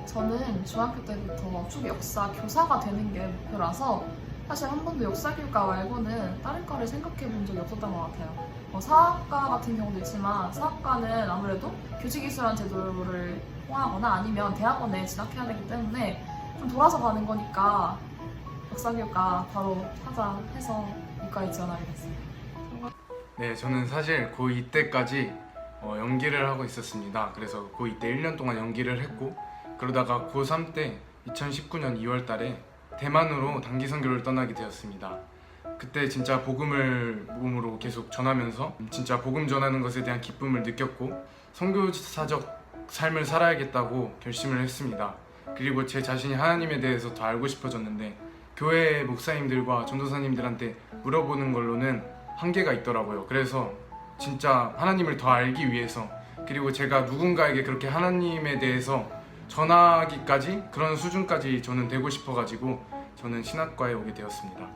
저는 중학교 때부터 쭉 역사 교사가 되는 게 목표라서 사실 한 번도 역사교과 말고는 다른 과를 생각해 본 적이 없었던 것 같아요. 사학과 같은 경우도 있지만 사학과는 아무래도 교직이수란 제도를 통하거나 아니면 대학원에 진학해야 되기 때문에 좀 돌아서 가는 거니까 역사교과 바로 하자 해서 이과에 지원하게 됐어요. 네, 저는 사실 고2 때까지 연기를 하고 있었습니다. 그래서 고2 때 1년 동안 연기를 했고 그러다가 고3 때 2019년 2월 달에 대만으로 단기 선교를 떠나게 되었습니다. 그때 진짜 복음을 몸으로 계속 전하면서 진짜 복음 전하는 것에 대한 기쁨을 느꼈고 선교사적 삶을 살아야겠다고 결심을 했습니다. 그리고 제 자신이 하나님에 대해서 더 알고 싶어졌는데 교회 목사님들과 전도사님들한테 물어보는 걸로는 한계가 있더라고요. 그래서 진짜 하나님을 더 알기 위해서 그리고 제가 누군가에게 그렇게 하나님에 대해서 전하기까지 그런 수준까지 저는 되고 싶어가지고 저는 신학과에 오게 되었습니다.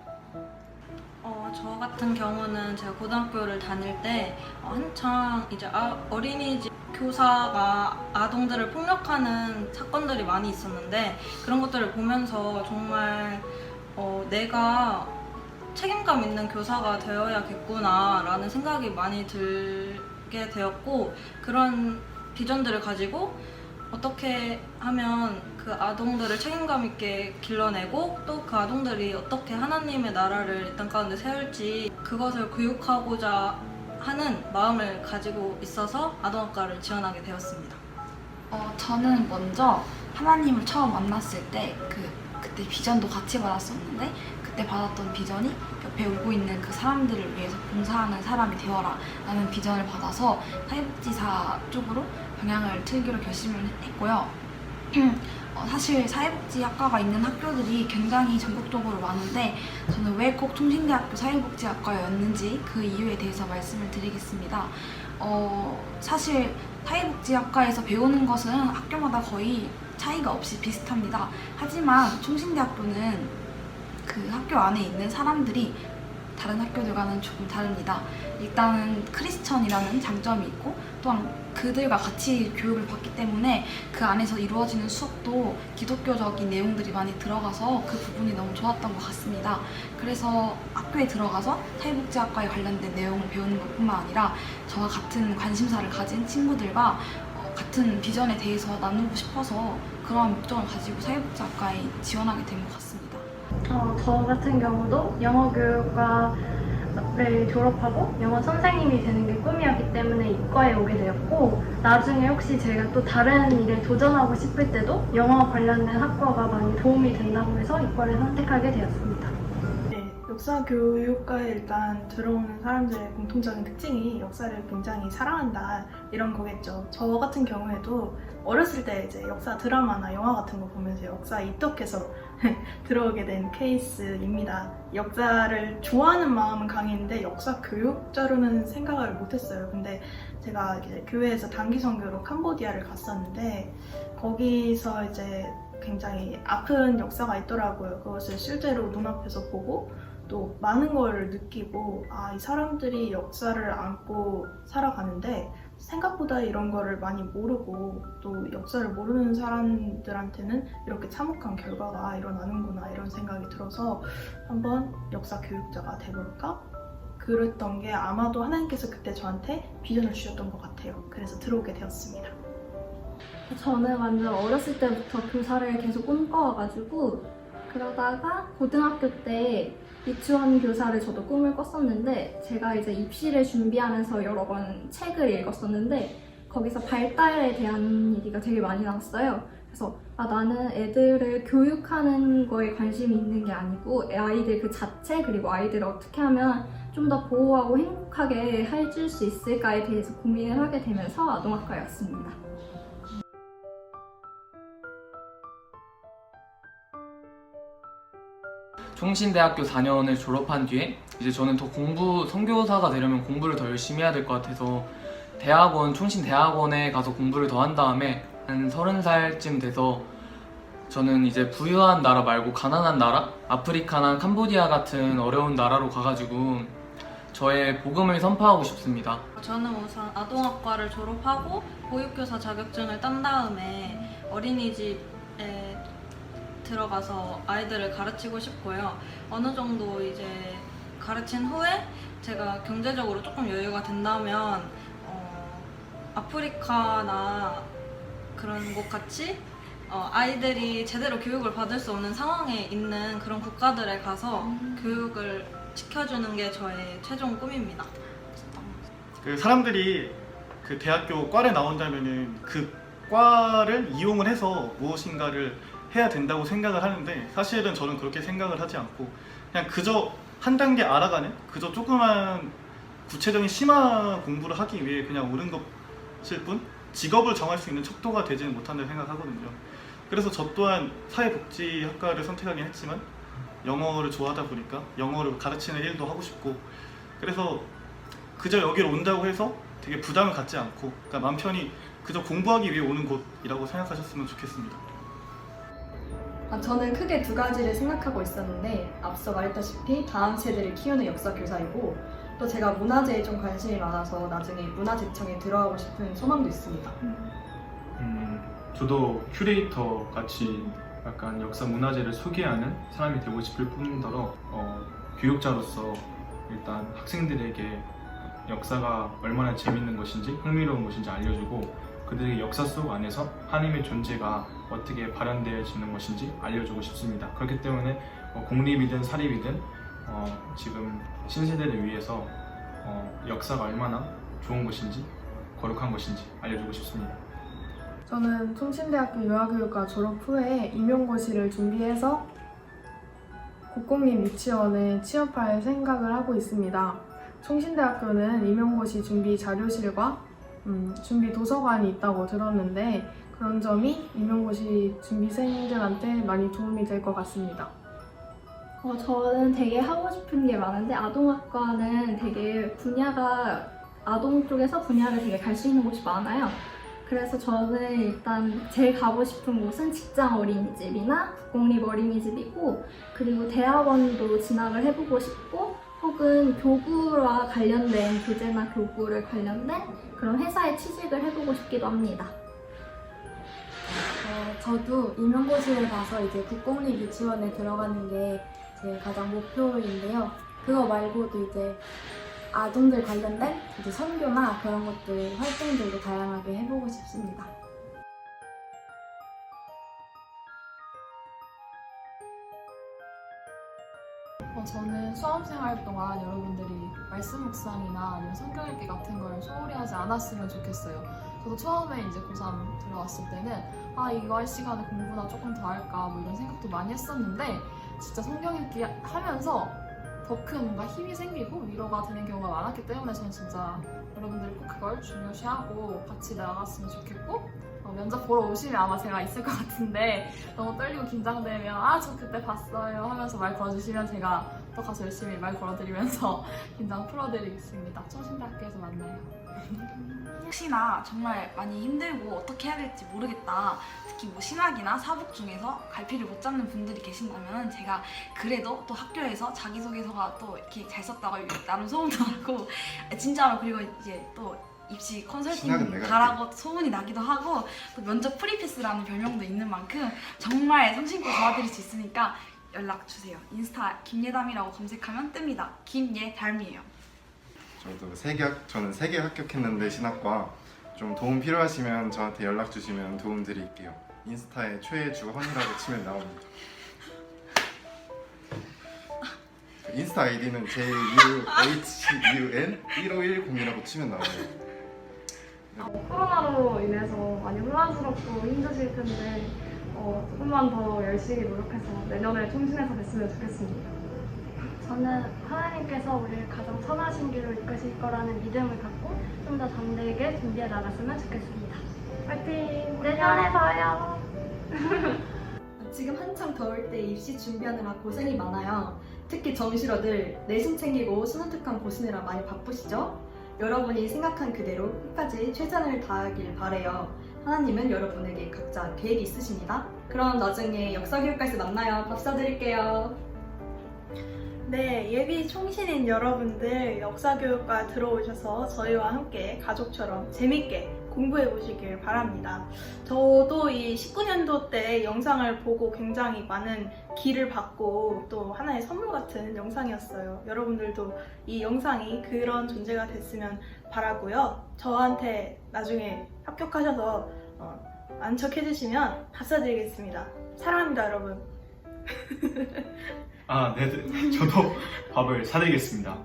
저 같은 경우는 제가 고등학교를 다닐 때 한창 이제 어린이집 교사가 아동들을 폭력하는 사건들이 많이 있었는데 그런 것들을 보면서 정말 내가 책임감 있는 교사가 되어야겠구나 라는 생각이 많이 들게 되었고 그런 비전들을 가지고 어떻게 하면 그 아동들을 책임감 있게 길러내고 또 그 아동들이 어떻게 하나님의 나라를 이 땅 가운데 세울지 그것을 교육하고자 하는 마음을 가지고 있어서 아동학과를 지원하게 되었습니다. 저는 먼저 하나님을 처음 만났을 때 그때 비전도 같이 받았었는데 그때 받았던 비전이 옆에 오고 있는 그 사람들을 위해서 봉사하는 사람이 되어라 라는 비전을 받아서 사회복지사 쪽으로 방향을 틀기로 결심을 했고요. 사실 사회복지학과가 있는 학교들이 굉장히 전국적으로 많은데 저는 왜 꼭 통신대학교 사회복지학과였는지 그 이유에 대해서 말씀을 드리겠습니다. 사실 사회복지학과에서 배우는 것은 학교마다 거의 차이가 없이 비슷합니다. 하지만 통신대학교는 그 학교 안에 있는 사람들이 다른 학교들과는 조금 다릅니다. 일단은 크리스천이라는 장점이 있고 또한 그들과 같이 교육을 받기 때문에 그 안에서 이루어지는 수업도 기독교적인 내용들이 많이 들어가서 그 부분이 너무 좋았던 것 같습니다. 그래서 학교에 들어가서 사회복지학과에 관련된 내용을 배우는 것뿐만 아니라 저와 같은 관심사를 가진 친구들과 같은 비전에 대해서 나누고 싶어서 그러한 목적을 가지고 사회복지학과에 지원하게 된 것 같습니다. 저 같은 경우도 영어교육과를 졸업하고 영어 선생님이 되는 게 꿈이었기 때문에 이과에 오게 되었고 나중에 혹시 제가 또 다른 일에 도전하고 싶을 때도 영어 관련된 학과가 많이 도움이 된다고 해서 이과를 선택하게 되었습니다. 네, 역사교육과에 일단 들어오는 사람들의 공통적인 특징이 역사를 굉장히 사랑한다 이런 거겠죠. 저 같은 경우에도 어렸을 때 이제 역사 드라마나 영화 같은 거 보면서 역사에 입덕해서 들어오게 된 케이스입니다. 역사를 좋아하는 마음은 강했는데 역사 교육자로는 생각을 못했어요. 근데 제가 이제 교회에서 단기 선교로 캄보디아를 갔었는데 거기서 이제 굉장히 아픈 역사가 있더라고요. 그것을 실제로 눈앞에서 보고 또 많은 걸 느끼고 이 사람들이 역사를 안고 살아가는데 생각보다 이런 거를 많이 모르고 또 역사를 모르는 사람들한테는 이렇게 참혹한 결과가 일어나는구나 이런 생각이 들어서 한번 역사 교육자가 돼볼까? 그랬던 게 아마도 하나님께서 그때 저한테 비전을 주셨던 것 같아요. 그래서 들어오게 되었습니다. 저는 완전 어렸을 때부터 교사를 계속 꿈꿔와가지고 그러다가 고등학교 때 유치원 교사를 저도 꿈을 꿨었는데 제가 이제 입시를 준비하면서 여러 번 책을 읽었었는데 거기서 발달에 대한 얘기가 되게 많이 나왔어요. 그래서 나는 애들을 교육하는 거에 관심이 있는 게 아니고 아이들 그 자체 그리고 아이들을 어떻게 하면 좀 더 보호하고 행복하게 해줄 수 있을까에 대해서 고민을 하게 되면서 아동학과에 왔습니다. 총신대학교 4년을 졸업한 뒤에 이제 저는 더 선교사가 되려면 공부를 더 열심히 해야 될 것 같아서 총신대학원에 가서 공부를 더 한 다음에 한 30살쯤 돼서 저는 이제 부유한 나라 말고 가난한 나라? 아프리카나 캄보디아 같은 어려운 나라로 가가지고 저의 복음을 선포하고 싶습니다. 저는 우선 아동학과를 졸업하고 보육교사 자격증을 딴 다음에 어린이집 들어가서 아이들을 가르치고 싶고요. 어느 정도 이제 가르친 후에 제가 경제적으로 조금 여유가 된다면 아프리카나 그런 곳 같이 아이들이 제대로 교육을 받을 수 없는 상황에 있는 그런 국가들에 가서 교육을 시켜주는 게 저의 최종 꿈입니다. 그 사람들이 그 대학교 과를 나온다면은 그 과를 이용을 해서 무엇인가를 해야 된다고 생각을 하는데 사실은 저는 그렇게 생각을 하지 않고 그냥 그저 한 단계 알아가는 그저 조그만 구체적인 심화 공부를 하기 위해 그냥 오는 것일 뿐 직업을 정할 수 있는 척도가 되지는 못한다고 생각하거든요. 그래서 저 또한 사회복지학과를 선택하긴 했지만 영어를 좋아하다 보니까 영어를 가르치는 일도 하고 싶고 그래서 그저 여기로 온다고 해서 되게 부담을 갖지 않고 그러니까 마음 편히 그저 공부하기 위해 오는 곳이라고 생각하셨으면 좋겠습니다. 저는 크게 두 가지를 생각하고 있었는데 앞서 말했다시피 다음 세대를 키우는 역사 교사이고 또 제가 문화재에 좀 관심이 많아서 나중에 문화재청에 들어가고 싶은 소망도 있습니다. 저도 큐레이터 같이 약간 역사 문화재를 소개하는 사람이 되고 싶을 뿐더러 교육자로서 일단 학생들에게 역사가 얼마나 재밌는 것인지 흥미로운 것인지 알려주고 그들의 역사 속 안에서 하나님의 존재가 어떻게 발현되어지는 것인지 알려주고 싶습니다. 그렇기 때문에 공립이든 사립이든 지금 신세대를 위해서 역사가 얼마나 좋은 것인지 거룩한 것인지 알려주고 싶습니다. 저는 통신대학교 유아교육과 졸업 후에 임용고시를 준비해서 국공립 유치원에 취업할 생각을 하고 있습니다. 통신대학교는 임용고시 준비 자료실과 준비 도서관이 있다고 들었는데 그런 점이 임용고시 준비생들한테 많이 도움이 될 것 같습니다. 저는 되게 하고 싶은 게 많은데 아동학과는 되게 분야가 아동 쪽에서 분야를 되게 갈 수 있는 곳이 많아요. 그래서 저는 일단 제일 가고 싶은 곳은 직장 어린이집이나 국공립 어린이집이고 그리고 대학원도 진학을 해보고 싶고 혹은 교구와 관련된 교재나 교구를 관련된 그런 회사에 취직을 해보고 싶기도 합니다. 저도 임용고시를 봐서 이제 국공립 유치원에 들어가는 게 제 가장 목표인데요. 그거 말고도 이제 아동들 관련된 이제 선교나 그런 것들 활동들도 다양하게 해보고 싶습니다. 저는 수험생활 동안 여러분들이 말씀 묵상이나 아니면 성경 읽기 같은 걸 소홀히 하지 않았으면 좋겠어요. 저도 처음에 이제 고3 들어왔을 때는 이거 할 시간에 공부나 조금 더 할까 뭐 이런 생각도 많이 했었는데 진짜 성경 읽기 하면서 더 큰 뭔가 힘이 생기고 위로가 되는 경우가 많았기 때문에 저는 진짜 여러분들이 꼭 그걸 중요시하고 같이 나갔으면 좋겠고 면접 보러 오시면 아마 제가 있을 것 같은데 너무 떨리고 긴장되면 저 그때 봤어요 하면서 말 걸어주시면 제가 또 가서 열심히 말 걸어드리면서 긴장 풀어드리겠습니다. 청신대학교에서 만나요. 혹시나 정말 많이 힘들고 어떻게 해야 될지 모르겠다, 특히 뭐 신학이나 사복 중에서 갈피를 못 잡는 분들이 계신다면 제가 그래도 또 학교에서 자기소개서가 또 이렇게 잘 썼다고 나름 소문도 나고 진짜로 그리고 이제 또 입시 컨설팅 가라고 소문이 나기도 하고 또 면접 프리패스라는 별명도 있는 만큼 정말 성심껏 도와드릴 수 있으니까 연락주세요. 인스타 김예담이라고 검색하면 뜹니다. 김예담이에요. 저는 3개 합격했는데 신학과 좀 도움 필요하시면 저한테 연락 주시면 도움 드릴게요. 인스타에 최주헌이라고 치면 나옵니다. 인스타 아이디는 JUHUN1510이라고 치면 나와요. 코로나로 인해서 많이 혼란스럽고 힘드실 텐데 조금만 더 열심히 노력해서 내년에 통신에서 뵀으면 좋겠습니다. 저는 하나님께서 우리를 가장 선하신 길로 이끄실 거라는 믿음을 갖고 좀 더 담대하게 준비해 나갔으면 좋겠습니다. 파이팅! 내년에 봐요. 지금 한창 더울 때 입시 준비하느라 고생이 많아요. 특히 정시러들 내신 챙기고 수능 특강 보시느라 많이 바쁘시죠? 여러분이 생각한 그대로 끝까지 최선을 다하길 바래요. 하나님은 여러분에게 각자 계획이 있으십니다. 그럼 나중에 역사교육과에서 만나요. 밥 사드릴게요. 네, 예비 총신인 여러분들 역사교육과 들어오셔서 저희와 함께 가족처럼 재밌게 공부해 보시길 바랍니다. 저도 이 19년도 때 영상을 보고 굉장히 많은 기를 받고 또 하나의 선물 같은 영상이었어요. 여러분들도 이 영상이 그런 존재가 됐으면 바라고요. 저한테 나중에 합격하셔서 안척해 주시면 밥 사드리겠습니다. 사랑합니다, 여러분. 아, 네, 저도 밥을 사드리겠습니다.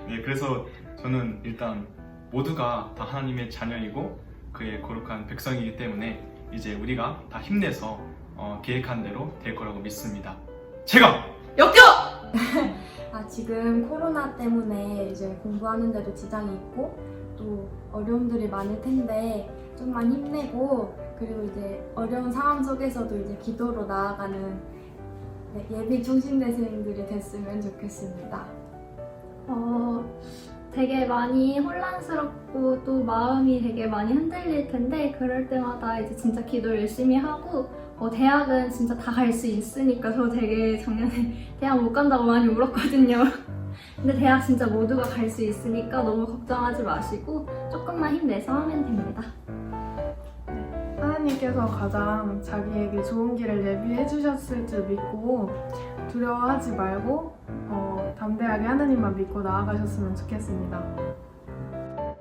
네, 그래서 저는 일단 모두가 다 하나님의 자녀이고 그의 거룩한 백성이기 때문에 이제 우리가 다 힘내서 계획한 대로 될 거라고 믿습니다. 제가 역겨! 지금 코로나 때문에 이제 공부하는데도 지장이 있고 또 어려움들이 많을 텐데 좀만 힘내고 그리고 이제 어려운 상황 속에서도 이제 기도로 나아가는 예비 총신대생들이 됐으면 좋겠습니다. 되게 많이 혼란스럽고 또 마음이 되게 많이 흔들릴 텐데 그럴 때마다 이제 진짜 기도 열심히 하고 대학은 진짜 다 갈 수 있으니까 저 되게 작년에 대학 못 간다고 많이 울었거든요. 근데 대학 진짜 모두가 갈 수 있으니까 너무 걱정하지 마시고 조금만 힘내서 하면 됩니다. 하나님께서 가장 자기에게 좋은 길을 예비해 주셨을 줄 믿고 두려워하지 말고 담대하게 하나님만 믿고 나아가셨으면 좋겠습니다.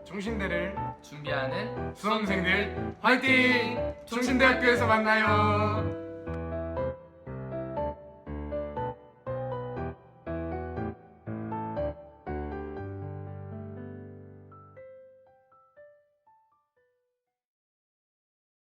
총신대를 준비하는 수험생들 화이팅! 총신대학교에서 만나요.